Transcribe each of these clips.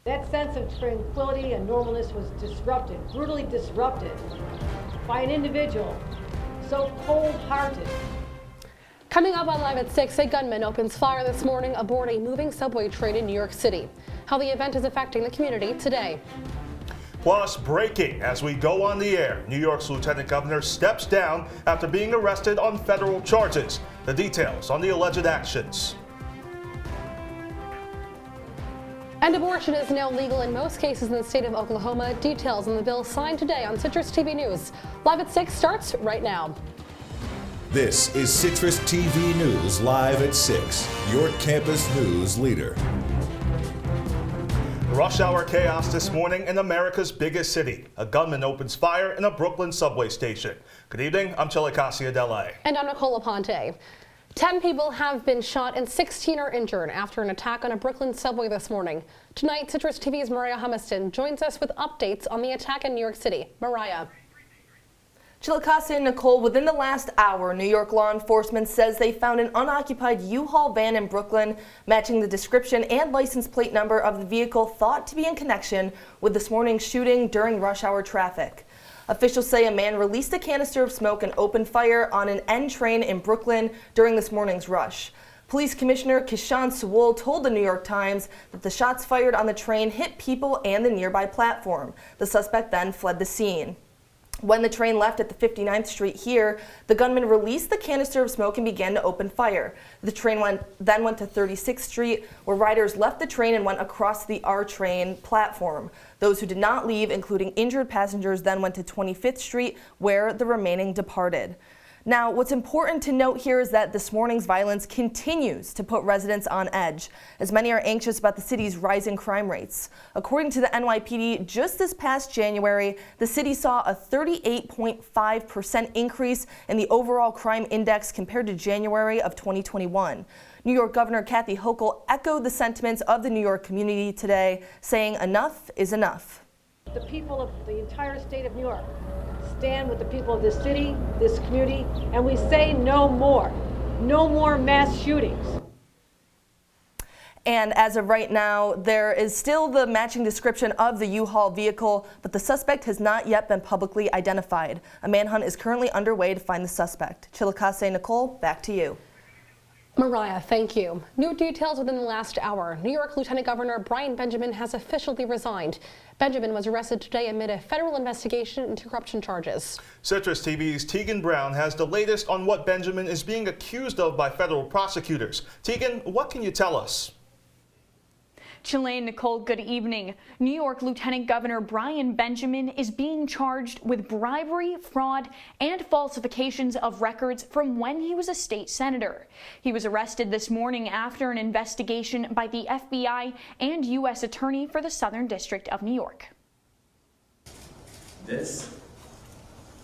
That sense of tranquility and normalness was disrupted, brutally disrupted, by an individual so cold-hearted. Coming up on Live at 6, a gunman opens fire this morning aboard a moving subway train in New York City. How the event is affecting the community today. Plus, breaking as we go on the air. New York's Lieutenant Governor steps down after being arrested on federal charges. The details on the alleged actions. And abortion is now legal in most cases in the state of Oklahoma. Details on the bill signed today on CitrusTV News. Live at 6 starts right now. This is CitrusTV News Live at 6, your campus news leader. Rush hour chaos this morning in America's biggest city. A gunman opens fire in a Brooklyn subway station. Good evening, I'm Chilekasi, Adele. And I'm Nicole Aponte. 10 people have been shot and 16 are injured after an attack on a Brooklyn subway this morning. Tonight, CitrusTV's Moriah Humiston joins us with updates on the attack in New York City. Moriah. Chilekasi and Nicole, within the last hour, New York law enforcement says they found an unoccupied U-Haul van in Brooklyn, matching the description and license plate number of the vehicle thought to be in connection with this morning's shooting during rush hour traffic. Officials say a man released a canister of smoke and opened fire on an N train in Brooklyn during this morning's rush. Police Commissioner Kishan Sewell told the New York Times that the shots fired on the train hit people and the nearby platform. The suspect then fled the scene. When the train left at the 59th Street here, the gunman released the canister of smoke and began to open fire. The train then went to 36th Street, where riders left the train and went across the R train platform. Those who did not leave, including injured passengers, then went to 25th Street, where the remaining departed. Now, what's important to note here is that this morning's violence continues to put residents on edge, as many are anxious about the city's rising crime rates. According to the NYPD, just this past January, the city saw a 38.5% increase in the overall crime index compared to January of 2021. New York Governor Kathy Hochul echoed the sentiments of the New York community today, saying enough is enough. The people of the entire state of New York stand with the people of this city, this community, and we say no more. No more mass shootings. And as of right now, there is still the matching description of the U-Haul vehicle, but the suspect has not yet been publicly identified. A manhunt is currently underway to find the suspect. Chilekasi, Nicole, back to you. Moriah, thank you. New details within the last hour. New York Lieutenant Governor Brian Benjamin has officially resigned. Benjamin was arrested today amid a federal investigation into corruption charges. CitrusTV's Teagan Brown has the latest on what Benjamin is being accused of by federal prosecutors. Teagan, what can you tell us? Chile and Nicole, good evening. New York Lieutenant Governor Brian Benjamin is being charged with bribery, fraud, and falsifications of records from when he was a state senator. He was arrested this morning after an investigation by the FBI and U.S. Attorney for the Southern District of New York. This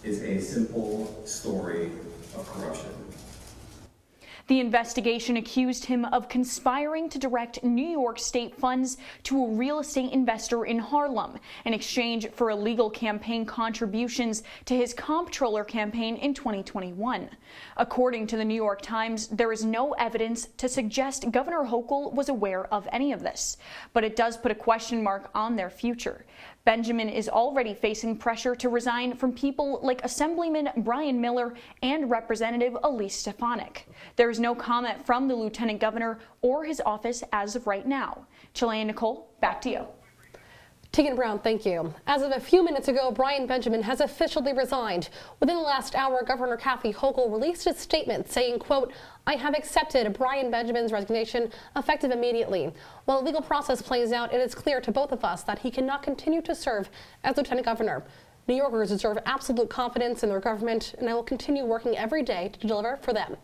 is a simple story of corruption. The investigation accused him of conspiring to direct New York state funds to a real estate investor in Harlem in exchange for illegal campaign contributions to his comptroller campaign in 2021. According to the New York Times, there is no evidence to suggest Governor Hochul was aware of any of this, but it does put a question mark on their future. Benjamin is already facing pressure to resign from people like Assemblyman Brian Miller and Representative Elise Stefanik. There is no comment from the Lieutenant Governor or his office as of right now. Chile and Nicole, back to you. Teagan Brown, thank you. As of a few minutes ago, Brian Benjamin has officially resigned. Within the last hour, Governor Kathy Hochul released a statement saying, quote, "I have accepted Brian Benjamin's resignation effective immediately. While the legal process plays out, it is clear to both of us that he cannot continue to serve as Lieutenant Governor. New Yorkers deserve absolute confidence in their government, and I will continue working every day to deliver for them."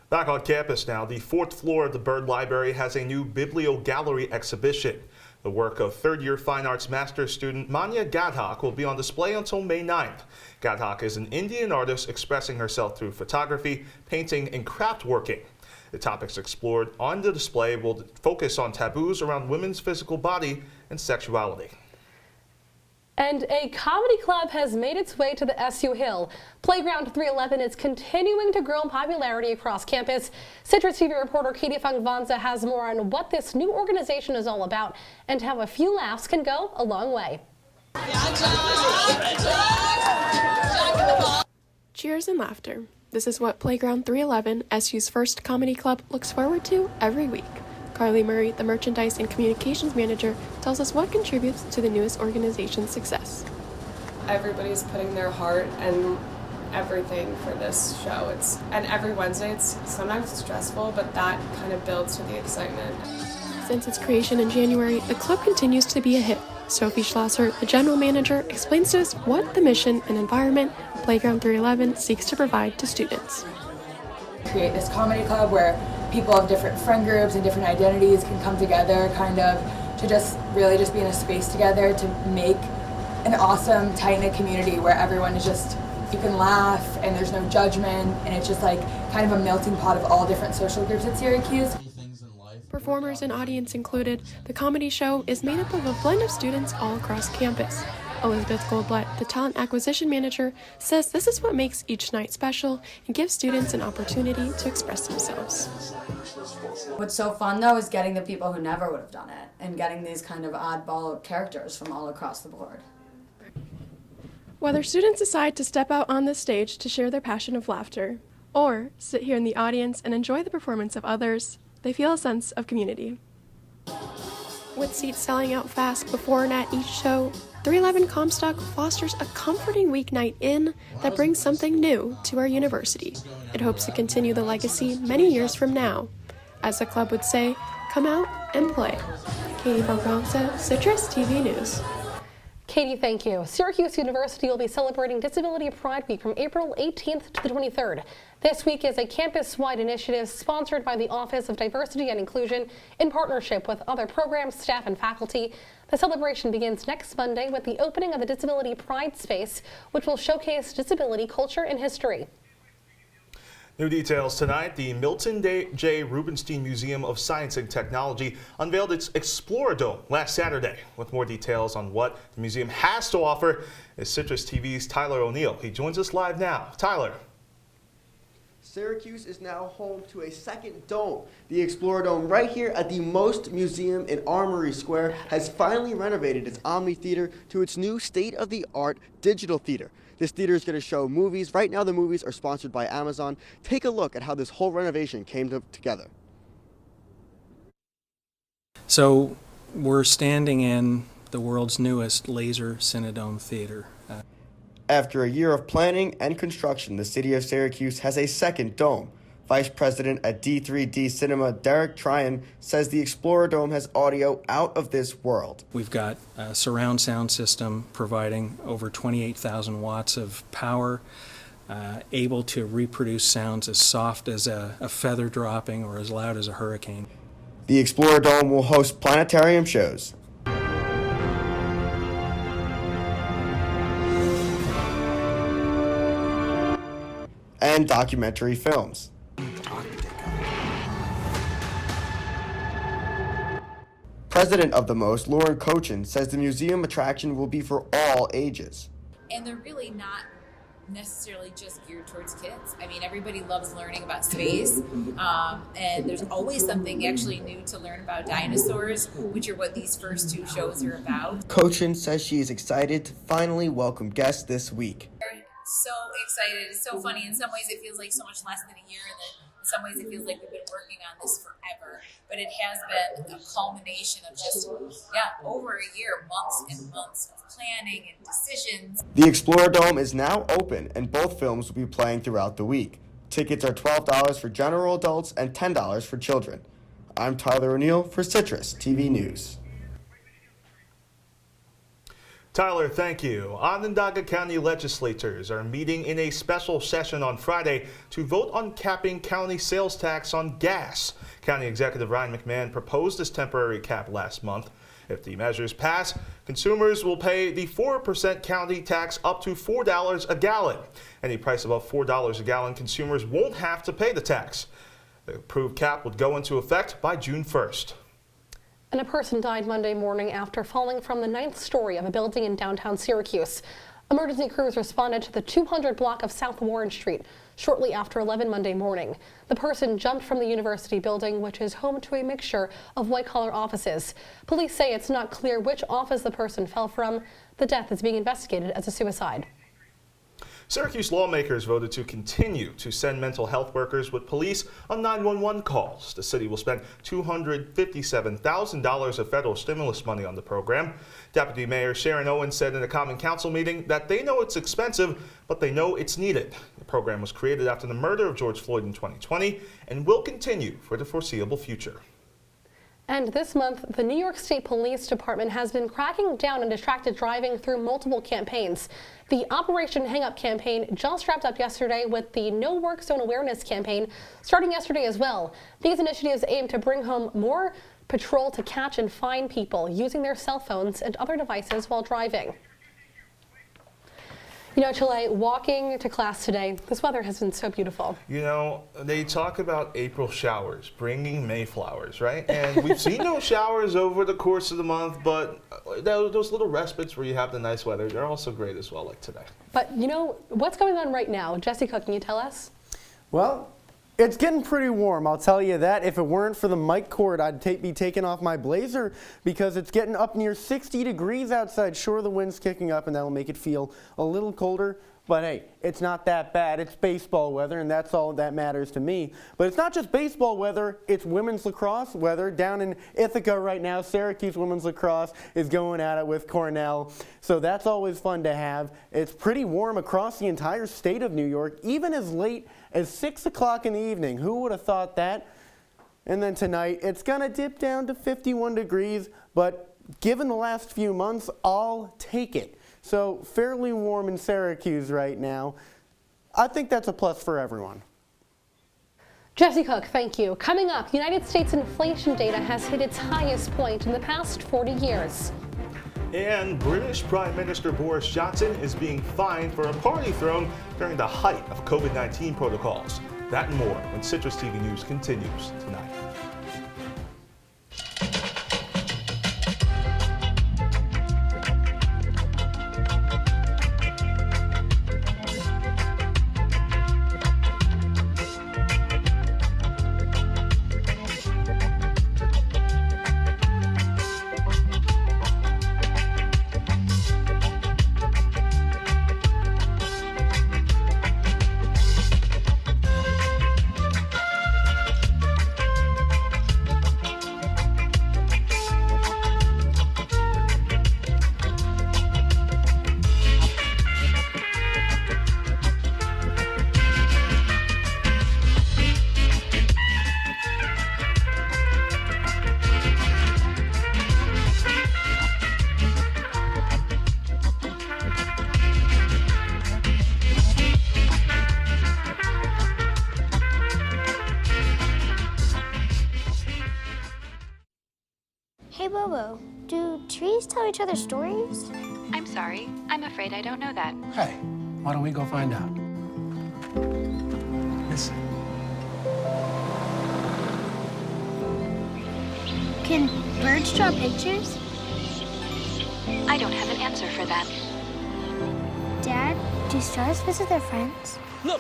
Back on campus now, the 4th floor of the Byrd Library has a new bibliogallery exhibition. The work of third-year Fine Arts Master's student Manya Gadhak will be on display until May 9th. Gadhak is an Indian artist expressing herself through photography, painting, and craft working. The topics explored on the display will focus on taboos around women's physical body and sexuality. And a comedy club has made its way to the SU Hill. Playground 311 is continuing to grow in popularity across campus. Citrus TV reporter Katie Fongvongsa has more on what this new organization is all about and how a few laughs can go a long way. Cheers and laughter. This is what Playground 311, SU's first comedy club, looks forward to every week. Carly Murray, the Merchandise and Communications Manager, tells us what contributes to the newest organization's success. Everybody's putting their heart and everything for this show. And every Wednesday it's sometimes stressful, but that kind of builds to the excitement. Since its creation in January, the club continues to be a hit. Sophie Schlosser, the general manager, explains to us what the mission and environment of Playground 311 seeks to provide to students. Create this comedy club where people of different friend groups and different identities can come together kind of to just really just be in a space together to make an awesome tight-knit community where everyone is just, you can laugh and there's no judgment, and it's just like kind of a melting pot of all different social groups at Syracuse. Performers and audience included, the comedy show is made up of a blend of students all across campus. Elizabeth Goldblatt, the talent acquisition manager, says this is what makes each night special and gives students an opportunity to express themselves. What's so fun though is getting the people who never would have done it and getting these kind of oddball characters from all across the board. Whether students decide to step out on the stage to share their passion of laughter, or sit here in the audience and enjoy the performance of others, they feel a sense of community. With seats selling out fast before and at each show, 311 Comstock fosters a comforting weeknight inn that brings something new to our university. It hopes to continue the legacy many years from now. As the club would say, come out and play. Katie Fongvongsa, Citrus TV News. Katie, thank you. Syracuse University will be celebrating Disability Pride Week from April 18th to the 23rd. This week is a campus-wide initiative sponsored by the Office of Diversity and Inclusion in partnership with other programs, staff, and faculty. The celebration begins next Monday with the opening of the Disability Pride Space, which will showcase disability culture and history. New details tonight. The Milton J. Rubenstein Museum of Science and Technology unveiled its Explorer Dome last Saturday. With more details on what the museum has to offer is Citrus TV's Tyler O'Neill. He joins us live now. Tyler. Syracuse is now home to a second dome. The Explorer Dome right here at the Most Museum in Armory Square has finally renovated its Omni Theater to its new state-of-the-art digital theater. This theater is going to show movies. Right now the movies are sponsored by Amazon. Take a look at how this whole renovation came together. So we're standing in the world's newest laser Cinedome theater. After a year of planning and construction, the city of Syracuse has a second dome. Vice President at D3D Cinema, Derek Tryon, says the Explorer Dome has audio out of this world. We've got a surround sound system providing over 28,000 watts of power, able to reproduce sounds as soft as a feather dropping or as loud as a hurricane. The Explorer Dome will host planetarium shows, and documentary films. President of the Most, Lauren Cochin, says the museum attraction will be for all ages. And they're really not necessarily just geared towards kids. I mean, everybody loves learning about space, and there's always something actually new to learn about dinosaurs, which are what these first two shows are about. Cochin says she is excited to finally welcome guests this week. So excited. It's so funny. In some ways it feels like so much less than a year, and then in some ways it feels like we've been working on this forever. But it has been a culmination of just, over a year, months and months of planning and decisions. The Explorer Dome is now open, and both films will be playing throughout the week. Tickets are $12 for general adults and $10 for children. I'm Tyler O'Neill for Citrus TV News. Tyler, thank you. Onondaga County legislators are meeting in a special session on Friday to vote on capping county sales tax on gas. County Executive Ryan McMahon proposed this temporary cap last month. If the measures pass, consumers will pay the 4% county tax up to $4 a gallon. Any price above $4 a gallon, consumers won't have to pay the tax. The approved cap would go into effect by June 1st. And a person died Monday morning after falling from the 9th story of a building in downtown Syracuse. Emergency crews responded to the 200 block of South Warren Street shortly after 11 Monday morning. The person jumped from the university building, which is home to a mixture of white-collar offices. Police say it's not clear which office the person fell from. The death is being investigated as a suicide. Syracuse lawmakers voted to continue to send mental health workers with police on 911 calls. The city will spend $257,000 of federal stimulus money on the program. Deputy Mayor Sharon Owens said in a Common Council meeting that they know it's expensive, but they know it's needed. The program was created after the murder of George Floyd in 2020 and will continue for the foreseeable future. And this month, the New York State Police Department has been cracking down on distracted driving through multiple campaigns. The Operation Hang Up campaign just wrapped up yesterday with the No Work Zone Awareness campaign starting yesterday as well. These initiatives aim to bring home more patrol to catch and find people using their cell phones and other devices while driving. You know, Chile, walking to class today, this weather has been so beautiful. You know, they talk about April showers, bringing Mayflowers, right? And we've seen those showers over the course of the month, but those little respites where you have the nice weather, they're also great as well, like today. But you know, what's going on right now? Jessica, can you tell us? Well, it's getting pretty warm, I'll tell you that. If it weren't for the mic cord, I'd be taking off my blazer because it's getting up near 60 degrees outside. Sure, the wind's kicking up and that'll make it feel a little colder, but hey, it's not that bad. It's baseball weather and that's all that matters to me. But it's not just baseball weather, it's women's lacrosse weather. Down in Ithaca right now, Syracuse women's lacrosse is going at it with Cornell. So that's always fun to have. It's pretty warm across the entire state of New York, even as late as 6 o'clock in the evening. Who would have thought that? And then tonight, it's going to dip down to 51 degrees, but given the last few months, I'll take it. So fairly warm in Syracuse right now. I think that's a plus for everyone. Jesse Cook, thank you. Coming up, United States inflation data has hit its highest point in the past 40 years. And British Prime Minister Boris Johnson is being fined for a party thrown during the height of COVID-19 protocols. That and more when Citrus TV News continues tonight. Hey Bobo, do trees tell each other stories? I'm sorry, I'm afraid I don't know that. Hey, why don't we go find out? Listen. Can birds draw pictures? I don't have an answer for that. Dad, do stars visit their friends? Look!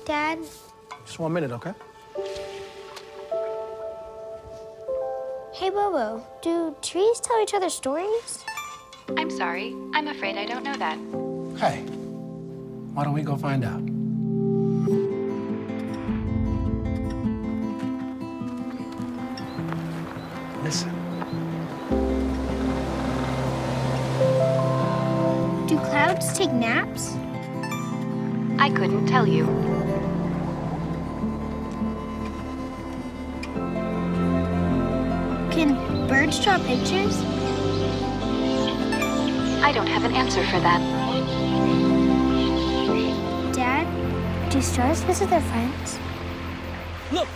Dad? Just 1 minute, okay? Hey Bobo, do trees tell each other stories? I'm sorry, I'm afraid I don't know that. Hey, why don't we go find out? Listen. Do clouds take naps? I couldn't tell you. Can birds draw pictures? I don't have an answer for that. Dad, do stars visit their friends? Look!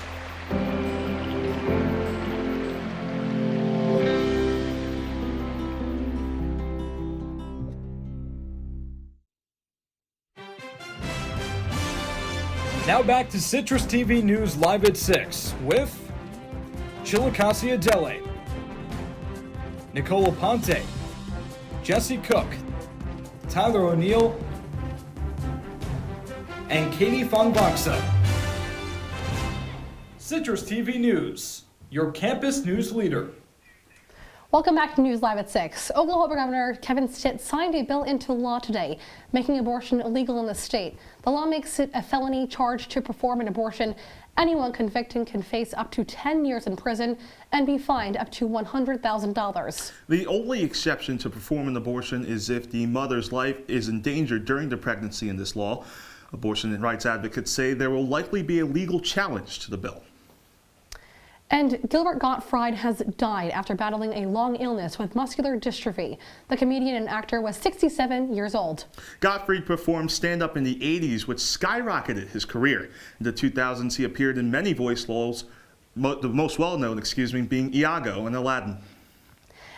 Now back to Citrus TV News Live at 6 with Chilekasi Adele, Nicole Aponte, Jesse Cook, Tyler O'Neill, and Katie Fongvongsa. Citrus TV News, your campus news leader. Welcome back to News Live at 6. Oklahoma Governor Kevin Stitt signed a bill into law today, making abortion illegal in the state. The law makes it a felony charge to perform an abortion. Anyone convicted can face up to 10 years in prison and be fined up to $100,000. The only exception to perform an abortion is if the mother's life is endangered during the pregnancy in this law. Abortion rights advocates say there will likely be a legal challenge to the bill. And Gilbert Gottfried has died after battling a long illness with muscular dystrophy. The comedian and actor was 67 years old. Gottfried performed stand-up in the 80s, which skyrocketed his career. In the 2000s, he appeared in many voice roles, the most well-known, being Iago in Aladdin.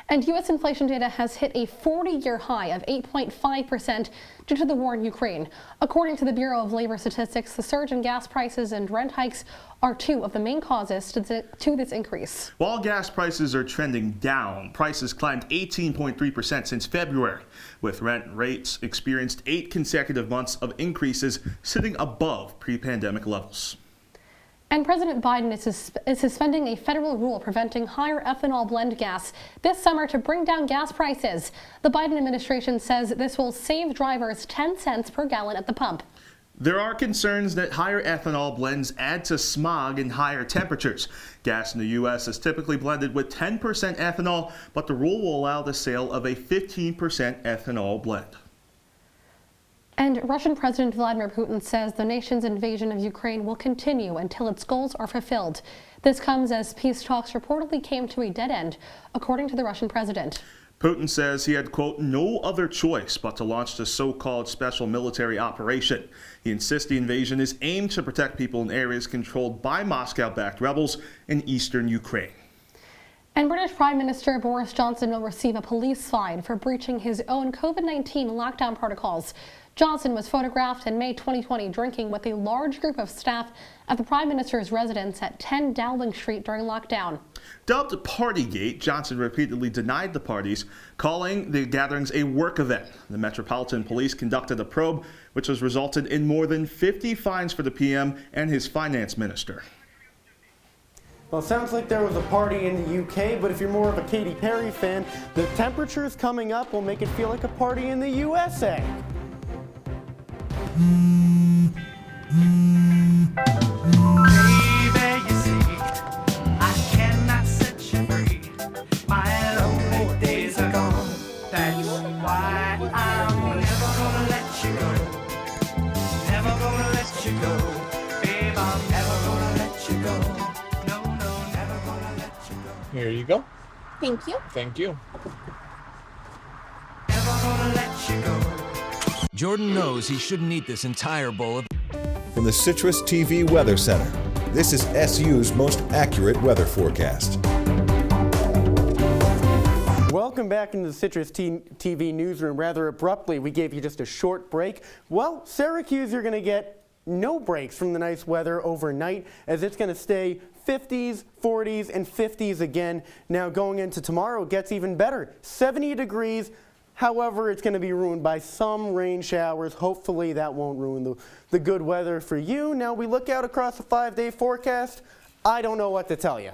And U.S. inflation data has hit a 40-year high of 8.5% due to the war in Ukraine. According to the Bureau of Labor Statistics, the surge in gas prices and rent hikes are two of the main causes to this increase. While gas prices are trending down, prices climbed 18.3% since February, with rent rates experienced 8 consecutive months of increases, sitting above pre-pandemic levels. And President Biden is suspending a federal rule preventing higher ethanol blend gas this summer to bring down gas prices. The Biden administration says this will save drivers 10 cents per gallon at the pump. There are concerns that higher ethanol blends add to smog and higher temperatures. Gas in the U.S. is typically blended with 10% ethanol, but the rule will allow the sale of a 15% ethanol blend. And Russian President Vladimir Putin says the nation's invasion of Ukraine will continue until its goals are fulfilled. This comes as peace talks reportedly came to a dead end, according to the Russian president. Putin says he had, quote, no other choice but to launch the so-called special military operation. He insists the invasion is aimed to protect people in areas controlled by Moscow-backed rebels in eastern Ukraine. And British Prime Minister Boris Johnson will receive a police fine for breaching his own COVID-19 lockdown protocols. Johnson was photographed in May 2020 drinking with a large group of staff at the Prime Minister's residence at 10 Dowling Street during lockdown. Dubbed Partygate, Johnson repeatedly denied the parties, calling the gatherings a work event. The Metropolitan Police conducted a probe, which has resulted in more than 50 fines for the PM and his finance minister. Well, it sounds like there was a party in the UK, but if you're more of a Katy Perry fan, the temperatures coming up will make it feel like a party in the USA. Here you go. Thank you. Thank you. Jordan knows he shouldn't eat this entire bowl of... From the Citrus TV Weather Center, this is SU's most accurate weather forecast. Welcome back into the Citrus TV newsroom. Rather abruptly, we gave you just a short break. Well, Syracuse, you're going to get no breaks from the nice weather overnight, as it's going to stay 50s, 40s, and 50s again. Now going into tomorrow, it gets even better. 70 degrees. However, it's going to be ruined by some rain showers. Hopefully that won't ruin the good weather for you. Now we look out across the 5-day forecast. I don't know what to tell you.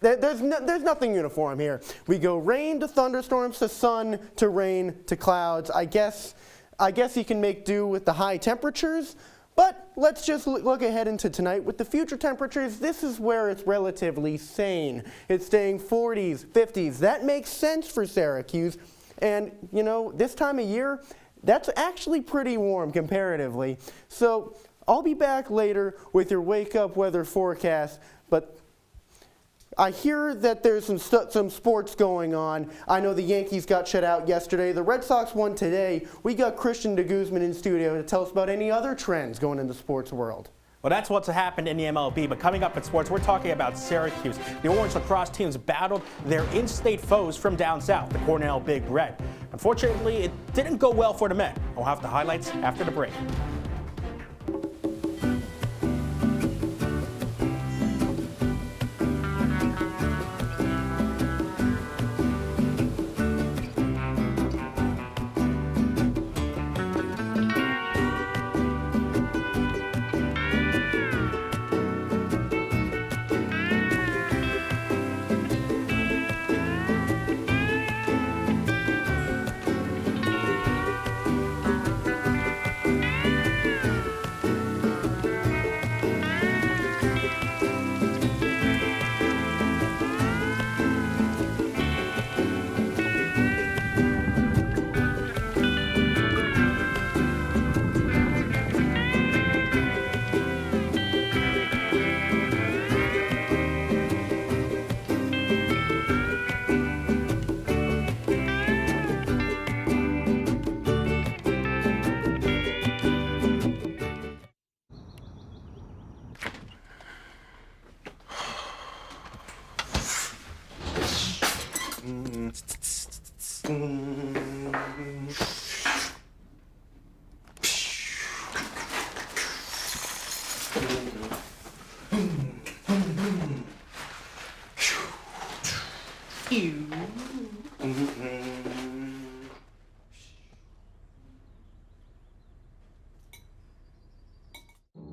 There's nothing uniform here. We go rain to thunderstorms to sun to rain to clouds. I guess you can make do with the high temperatures. But let's just look ahead into tonight. With the future temperatures, this is where it's relatively sane. It's staying 40s, 50s. That makes sense for Syracuse. And, you know, this time of year, that's actually pretty warm comparatively. So I'll be back later with your wake-up weather forecast. But I hear that there's some sports going on. I know the Yankees got shut out yesterday. The Red Sox won today. We got Christian de Guzman in studio to tell us about any other trends going in the sports world. Well, that's what's happened in the MLB, but coming up in sports, we're talking about Syracuse. The Orange lacrosse teams battled their in-state foes from down south, the Cornell Big Red. Unfortunately, it didn't go well for the men. We'll have the highlights after the break.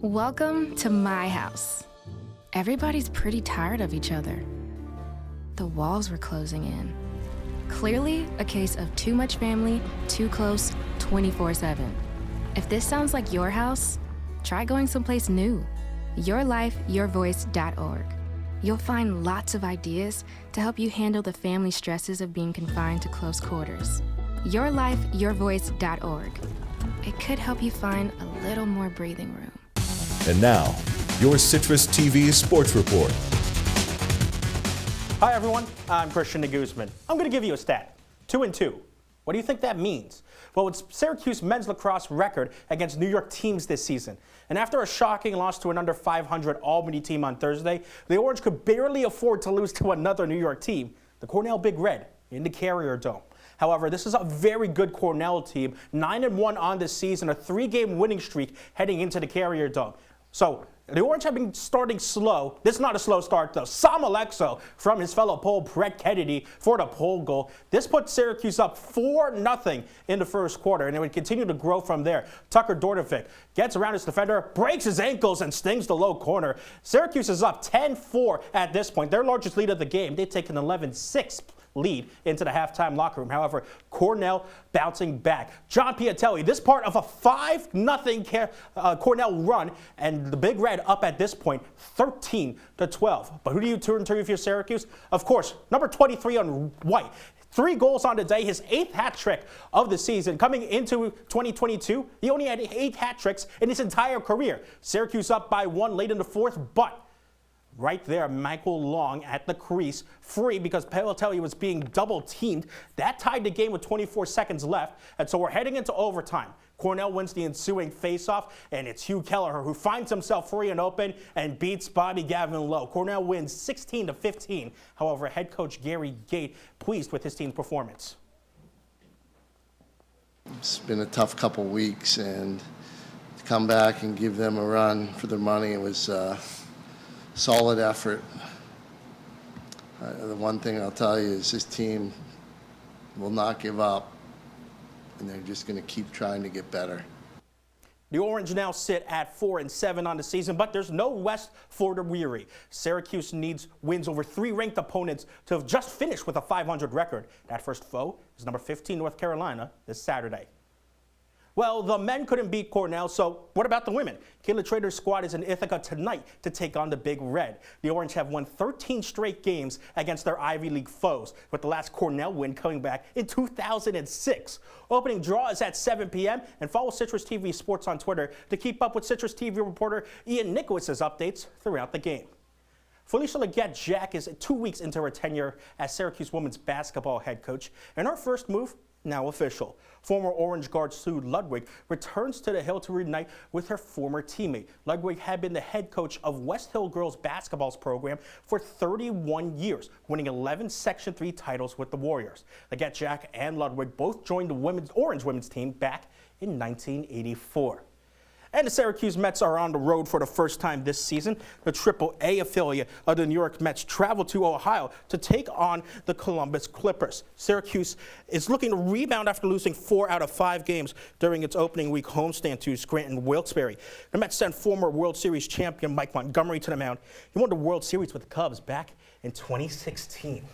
Welcome to my house. Everybody's pretty tired of each other. The walls were closing in. Clearly a case of too much family, too close, 24/7. If this sounds like your house, try going someplace new. YourLifeYourVoice.org. You'll find lots of ideas to help you handle the family stresses of being confined to close quarters. YourLifeYourVoice.org. It could help you find a little more breathing room. And now, your Citrus TV Sports Report. Hi everyone, I'm Christian Guzman. I'm going to give you a stat, 2-2. What do you think that means? Well, it's Syracuse men's lacrosse record against New York teams this season. And after a shocking loss to an under 500 Albany team on Thursday, the Orange could barely afford to lose to another New York team, the Cornell Big Red, in the Carrier Dome. However, this is a very good Cornell team, 9-1 on this season, a 3-game winning streak heading into the Carrier Dome. So, the Orange have been starting slow. This is not a slow start, though. Sam Alexo from his fellow Pole, Brett Kennedy, for the pole goal. This put Syracuse up 4-0 in the first quarter, and it would continue to grow from there. Tucker Dordovic gets around his defender, breaks his ankles, and stings the low corner. Syracuse is up 10-4 at this point, their largest lead of the game. They take an 11-6 lead into the halftime locker room. However, Cornell bouncing back. John Piatelli, this part of a 5-0 Cornell run, and the Big Red up at this point 13-12. But who do you turn to if you're Syracuse? Of course, number 23 on White. 3 goals on the day, his 8th hat trick of the season. Coming into 2022, he only had 8 hat tricks in his entire career. Syracuse up by 1 late in the fourth, but right there, Michael Long at the crease, free because Piatelli was being double teamed. That tied the game with 24 seconds left, and so we're heading into overtime. Cornell wins the ensuing faceoff, and it's Hugh Kelleher who finds himself free and open and beats Bobby Gavin Lowe. Cornell wins 16-15. However, head coach Gary Gate pleased with his team's performance. It's been a tough couple weeks, and to come back and give them a run for their money, it was solid effort. The one thing I'll tell you is this team will not give up, and they're just going to keep trying to get better. The Orange now sit at 4-7 on the season, but there's no rest for the weary. Syracuse needs wins over 3 ranked opponents to have just finished with a 500 record. That first foe is number 15 North Carolina this Saturday. Well, the men couldn't beat Cornell, so what about the women? Kayla Trader's squad is in Ithaca tonight to take on the Big Red. The Orange have won 13 straight games against their Ivy League foes, with the last Cornell win coming back in 2006. Opening draw is at 7 p.m. and follow Citrus TV Sports on Twitter to keep up with Citrus TV reporter Ian Nicholas's updates throughout the game. Felicia Leggett-Jack is 2 weeks into her tenure as Syracuse women's basketball head coach, and her first move now official. Former Orange guard Sue Ludwig returns to the Hill to reunite with her former teammate. Ludwig had been the head coach of West Hill girls basketball's program for 31 years, winning 11 Section 3 titles with the Warriors. Leggett-Jack and Ludwig both joined the Orange women's team back in 1984. And the Syracuse Mets are on the road for the first time this season. The AAA affiliate of the New York Mets traveled to Ohio to take on the Columbus Clippers. Syracuse is looking to rebound after losing 4 out of 5 games during its opening week homestand to Scranton Wilkes-Barre. The Mets sent former World Series champion Mike Montgomery to the mound. He won the World Series with the Cubs back in 2016.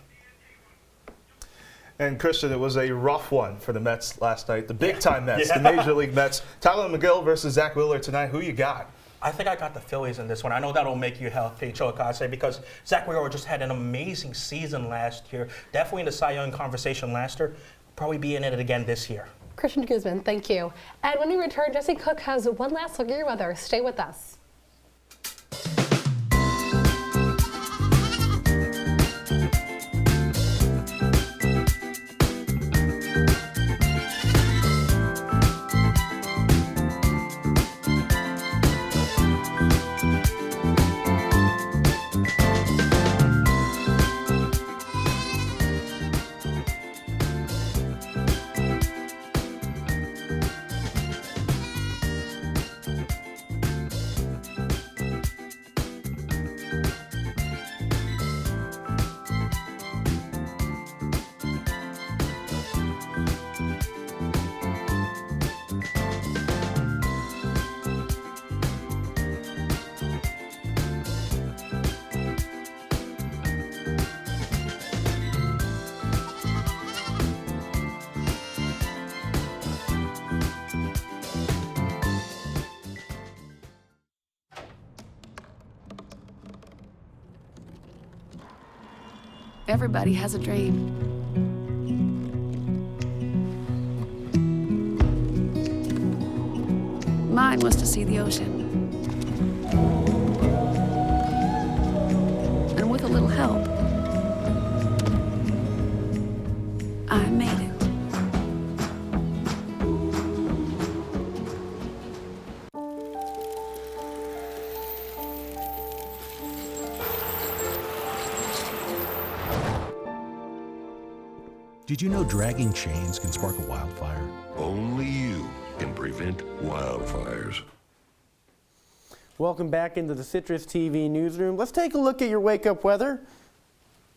And Christian, it was a rough one for the Mets last night. The big-time Mets, the Major League Mets. Tyler McGill versus Zach Wheeler tonight. Who you got? I think I got the Phillies in this one. I know that'll make you healthy, Chilekasi, because Zach Wheeler just had an amazing season last year. Definitely in the Cy Young conversation last year. Probably be in it again this year. Christian Guzman, thank you. And when we return, Jesse Cook has one last look at your weather. Stay with us. Everybody has a dream. Mine was to see the ocean. And with a little help, I made it. Did you know dragging chains can spark a wildfire? Only you can prevent wildfires. Welcome back into the Citrus TV newsroom. Let's take a look at your wake-up weather.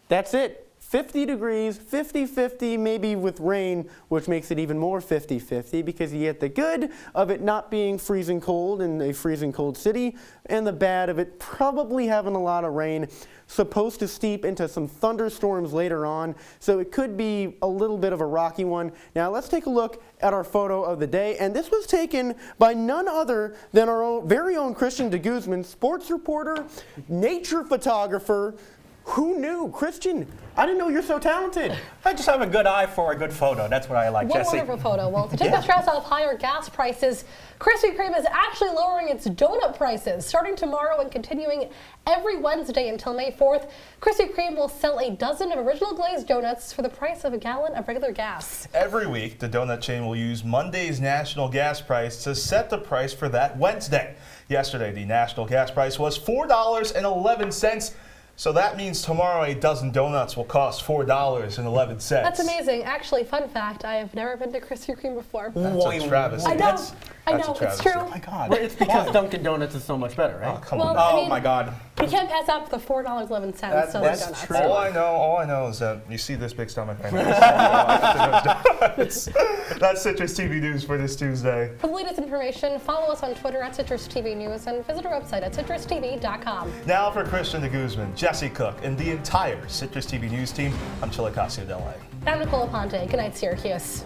That's it. 50 degrees, 50-50, maybe with rain, which makes it even more 50-50 because you get the good of it not being freezing cold in a freezing cold city and the bad of it probably having a lot of rain. Supposed to steep into some thunderstorms later on, so it could be a little bit of a rocky one. Now let's take a look at our photo of the day, and this was taken by none other than our very own Christian de Guzman, sports reporter, nature photographer. Who knew? Christian, I didn't know you're so talented. I just have a good eye for a good photo. That's what I like, What Jesse. a wonderful photo. Well, to take the stress off higher gas prices, Krispy Kreme is actually lowering its donut prices. Starting tomorrow and continuing every Wednesday until May 4th, Krispy Kreme will sell a dozen of original glazed donuts for the price of a gallon of regular gas. Every week, the donut chain will use Monday's national gas price to set the price for that Wednesday. Yesterday, the national gas price was $4.11. So that means tomorrow a dozen donuts will cost $4.11. That's amazing. Actually, fun fact, I have never been to Krispy Kreme before. That's a travesty. I know, it's true. Oh my God. Well, it's because Dunkin' Donuts is so much better, right? Oh, come Well, on. I mean, my God. You can't pass up the $4.11 That's donuts. true. All I know is that you see this big stomach right now. That's Citrus TV News for this Tuesday. For the latest information, follow us on Twitter at CitrusTV News and visit our website at citrustv.com. Now for Christian de Guzman, Jesse Cook, and the entire Citrus TV News team, I'm Chilekasi, Adele. I'm Nicole Aponte. Good night, Syracuse.